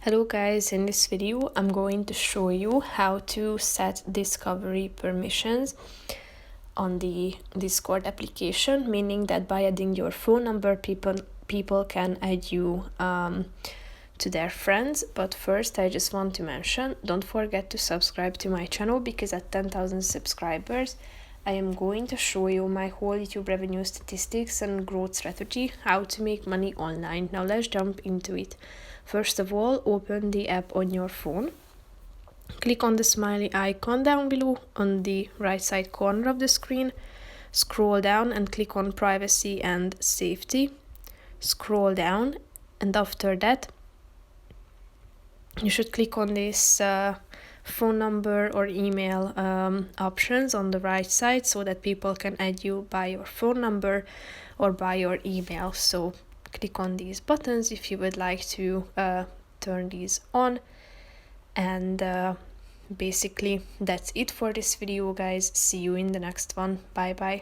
Hello guys, in this video I'm going to show you how to set discovery permissions on the Discord application, meaning that by adding your phone number people can add you to their friends. But first I just want to mention, don't forget to subscribe to my channel, because at 10,000 subscribers I am going to show you my whole YouTube revenue statistics and growth strategy, how to make money online. Now let's jump into it. First of all, open the app on your phone. Click on the smiley icon down below on the right side corner of the screen. Scroll down and click on privacy and safety. Scroll down, and after that you should click on this phone number or email options on the right side, so that people can add you by your phone number or by your email. So click on these buttons if you would like to turn these on. And basically that's it for this video, guys. See you in the next one. Bye bye.